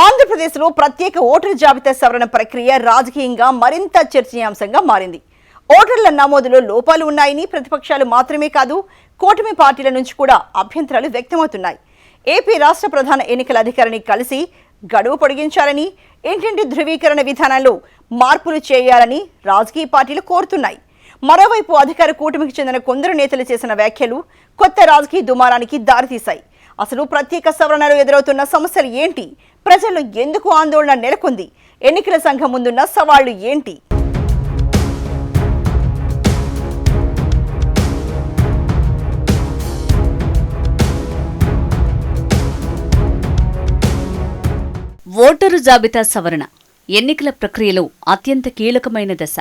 ఆంధ్రప్రదేశ్లో ప్రత్యేక ఓటరు జాబితా సవరణ ప్రక్రియ రాజకీయంగా మరింత చర్చనీయాంశంగా మారింది. ఓటర్ల నమోదులో లోపాలు ఉన్నాయని ప్రతిపక్షాలు మాత్రమే కాదు, కూటమి పార్టీల నుంచి కూడా అభ్యంతరాలు వ్యక్తమవుతున్నాయి. ఏపీ రాష్ట్ర ప్రధాన ఎన్నికల అధికారిని కలిసి గడువు పొడిగించాలని, ఇంటింటి ధృవీకరణ విధానంలో మార్పులు చేయాలని రాజకీయ పార్టీలు కోరుతున్నాయి. మరోవైపు అధికార కూటమికి చెందిన కొందరు నేతలు చేసిన వ్యాఖ్యలు కొత్త రాజకీయ దుమారానికి దారితీశాయి. అసలు ప్రత్యేక సవరణలో ఎదురవుతున్న సమస్యలు ఏంటి? ప్రజల్లో ఎందుకు ఆందోళన నెలకొంది? ఎన్నికల సంఘం ముందున్న సవాళ్లు ఏంటి? ఓటరు జాబితా సవరణ ఎన్నికల ప్రక్రియలో అత్యంత కీలకమైన దశ.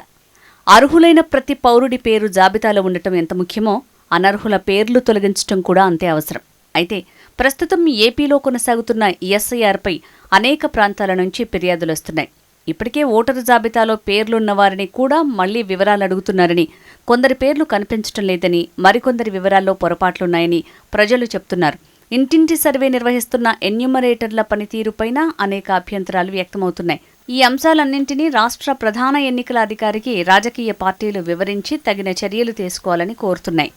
అర్హులైన ప్రతి పౌరుడి పేరు జాబితాలో ఉండటం ఎంత ముఖ్యమో, అనర్హుల పేర్లు తొలగించడం కూడా అంతే అవసరం. అయితే ప్రస్తుతం ఏపీలో కొనసాగుతున్న ఎస్ఐఆర్పై అనేక ప్రాంతాల నుంచి ఫిర్యాదులొస్తున్నాయి. ఇప్పటికే ఓటరు జాబితాలో పేర్లున్న వారిని కూడా మళ్లీ వివరాలు అడుగుతున్నారని, కొందరి పేర్లు కనిపించటం లేదని, మరికొందరి వివరాల్లో పొరపాట్లున్నాయని ప్రజలు చెప్తున్నారు. ఇంటింటి సర్వే నిర్వహిస్తున్న ఎన్యూమరేటర్ల పనితీరుపైన అనేక అభ్యంతరాలు వ్యక్తమవుతున్నాయి. ఈ అంశాలన్నింటినీ రాష్ట్ర ప్రధాన ఎన్నికల అధికారికి రాజకీయ పార్టీలు వివరించి తగిన చర్యలు తీసుకోవాలని కోరుతున్నాయి.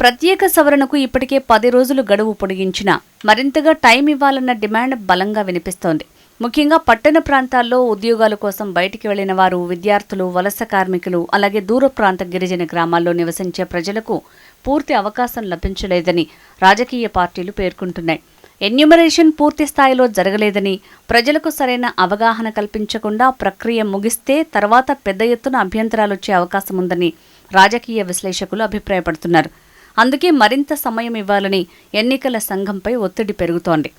ప్రత్యేక సవరణకు ఇప్పటికే 10 రోజులు గడువు పొడిగించినా మరింతగా టైం ఇవ్వాలన్న డిమాండ్ బలంగా వినిపిస్తోంది. ముఖ్యంగా పట్టణ ప్రాంతాల్లో ఉద్యోగాల కోసం బయటికి వెళ్లిన వారు, విద్యార్థులు, వలస కార్మికులు, అలాగే దూర ప్రాంత గిరిజన గ్రామాల్లో నివసించే ప్రజలకు పూర్తి అవకాశం లభించలేదని రాజకీయ పార్టీలు పేర్కొంటున్నాయి. ఎన్యూమరేషన్ పూర్తి స్థాయిలో జరగలేదని, ప్రజలకు సరైన అవగాహన కల్పించకుండా ప్రక్రియ ముగిస్తే తర్వాత పెద్ద ఎత్తున అభ్యంతరాలొచ్చే అవకాశం ఉందని రాజకీయ విశ్లేషకులు అభిప్రాయపడుతున్నారు. అందుకే మరింత సమయం ఇవ్వాలని ఎన్నికల సంఘంపై ఒత్తిడి పెరుగుతోంది.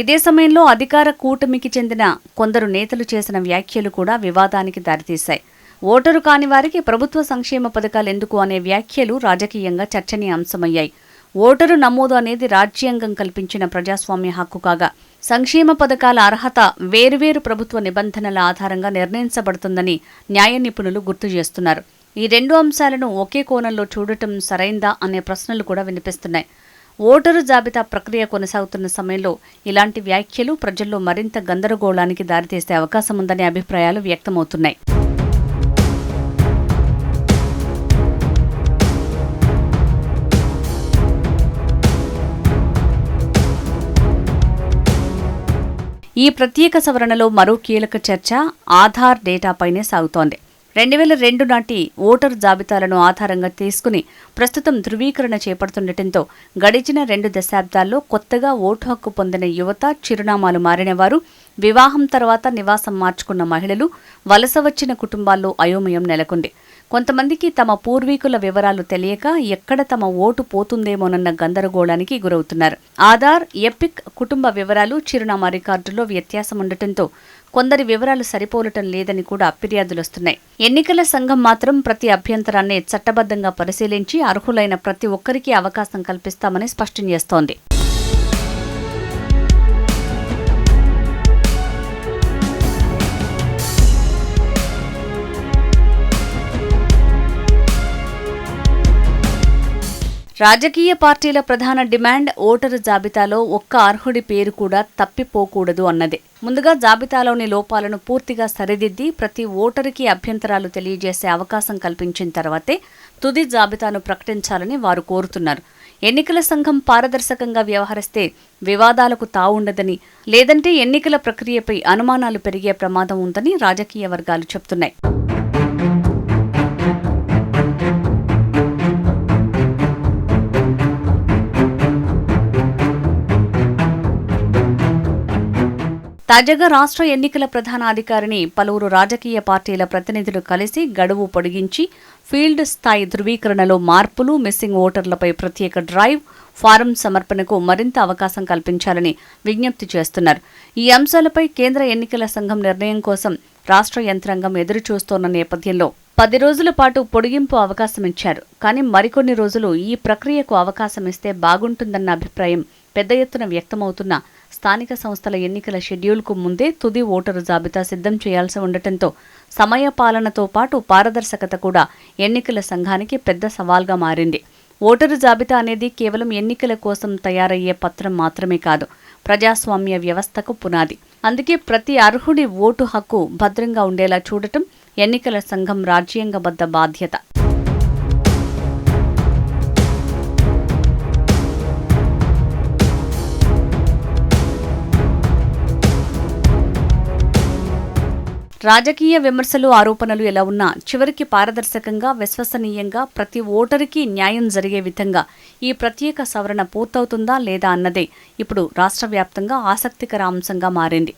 ఇదే సమయంలో అధికార కూటమికి చెందిన కొందరు నేతలు చేసిన వ్యాఖ్యలు కూడా వివాదానికి దారితీశాయి. ఓటరు కాని వారికి ప్రభుత్వ సంక్షేమ పథకాలు ఎందుకు అనే వ్యాఖ్యలు రాజకీయంగా చర్చనీయాంశమయ్యాయి. ఓటరు నమోదు అనేది రాజ్యాంగం కల్పించిన ప్రజాస్వామ్య హక్కు కాగా, సంక్షేమ పథకాల అర్హత వేర్వేరు ప్రభుత్వ నిబంధనల ఆధారంగా నిర్ణయించబడుతుందని న్యాయ నిపుణులు గుర్తు చేస్తున్నారు. ఈ రెండు అంశాలను ఒకే కోణంలో చూడటం సరైందా అనే ప్రశ్నలు కూడా వినిపిస్తున్నాయి. ఓటరు జాబితా ప్రక్రియ కొనసాగుతున్న సమయంలో ఇలాంటి వ్యాఖ్యలు ప్రజల్లో మరింత గందరగోళానికి దారితీసే అవకాశం ఉందనే అభిప్రాయాలు వ్యక్తమవుతున్నాయి. ఈ ప్రత్యేక సవరణలో మరో కీలక చర్చ ఆధార్ డేటాపైనే సాగుతోంది. 2002 నాటి ఓటరు జాబితాలను ఆధారంగా తీసుకుని ప్రస్తుతం ధృవీకరణ చేపడుతుండటంతో గడిచిన 2 దశాబ్దాల్లో కొత్తగా ఓటు హక్కు పొందిన యువత, చిరునామాలు మారినవారు, వివాహం తర్వాత నివాసం మార్చుకున్న మహిళలు, వలస వచ్చిన కుటుంబాల్లో అయోమయం నెలకొంది. కొంతమందికి తమ పూర్వీకుల వివరాలు తెలియక ఎక్కడ తమ ఓటు పోతుందేమోనన్న గందరగోళానికి గురవుతున్నారు. ఆధార్, ఎపిక్ కుటుంబ వివరాలు, చిరునామా రికార్డుల్లో వ్యత్యాసం ఉండటంతో కొందరి వివరాలు సరిపోలటం లేదని కూడా ఫిర్యాదులొస్తున్నాయి. ఎన్నికల సంఘం మాత్రం ప్రతి అభ్యంతరాన్ని చట్టబద్ధంగా పరిశీలించి అర్హులైన ప్రతి ఒక్కరికి అవకాశం కల్పిస్తామని స్పష్టం చేస్తోంది. రాజకీయ పార్టీల ప్రధాన డిమాండ్ ఓటరు జాబితాలో ఒక్క అర్హుడి పేరు కూడా తప్పిపోకూడదు అన్నదే. ముందుగా జాబితాలోని లోపాలను పూర్తిగా సరిదిద్ది ప్రతి ఓటరుకి అభ్యంతరాలు తెలియజేసే అవకాశం కల్పించిన తర్వాతే తుది జాబితాను ప్రకటించాలని వారు కోరుతున్నారు. ఎన్నికల సంఘం పారదర్శకంగా వ్యవహరిస్తే వివాదాలకు తావుండదని, లేదంటే ఎన్నికల ప్రక్రియపై అనుమానాలు పెరిగే ప్రమాదం ఉందని రాజకీయ వర్గాలు చెబుతున్నాయి. తాజాగా రాష్ట్ర ఎన్నికల ప్రధాన అధికారిని పలువురు రాజకీయ పార్టీల ప్రతినిధులు కలిసి గడువు పొడిగించి ఫీల్డ్ స్థాయి ధృవీకరణలో మార్పులు, మిస్సింగ్ ఓటర్లపై ప్రత్యేక డ్రైవ్, ఫారం సమర్పణకు మరింత అవకాశం కల్పించాలని విజ్ఞప్తి చేస్తున్నారు. ఈ అంశాలపై కేంద్ర ఎన్నికల సంఘం నిర్ణయం కోసం రాష్ట్ర యంత్రాంగం ఎదురుచూస్తోన్న నేపథ్యంలో 10 రోజుల పాటు పొడిగింపు అవకాశం ఇచ్చారు. కానీ మరికొన్ని రోజులు ఈ ప్రక్రియకు అవకాశం ఇస్తే బాగుంటుందన్న అభిప్రాయం పెద్ద ఎత్తున వ్యక్తమవుతున్న స్థానిక సంస్థల ఎన్నికల షెడ్యూల్కు ముందే తుది ఓటరు జాబితా సిద్ధం చేయాల్సి ఉండటంతో సమయపాలనతో పాటు పారదర్శకత కూడా ఎన్నికల సంఘానికి పెద్ద సవాల్గా మారింది. ఓటరు జాబితా అనేది కేవలం ఎన్నికల కోసం తయారయ్యే పత్రం మాత్రమే కాదు, ప్రజాస్వామ్య వ్యవస్థకు పునాది. అందుకే ప్రతి అర్హుడి ఓటు హక్కు భద్రంగా ఉండేలా చూడటం ఎన్నికల సంఘం రాజ్యాంగబద్ధ బాధ్యత. రాజకీయ విమర్శలు, ఆరోపణలు ఎలా ఉన్నా చివరికి పారదర్శకంగా, విశ్వసనీయంగా ప్రతి ఓటరుకి న్యాయం జరిగే విధంగా ఈ ప్రత్యేక సవరణ పూర్తవుతుందా లేదా అన్నదే ఇప్పుడు రాష్ట్ర వ్యాప్తంగా ఆసక్తికర అంశంగా మారింది.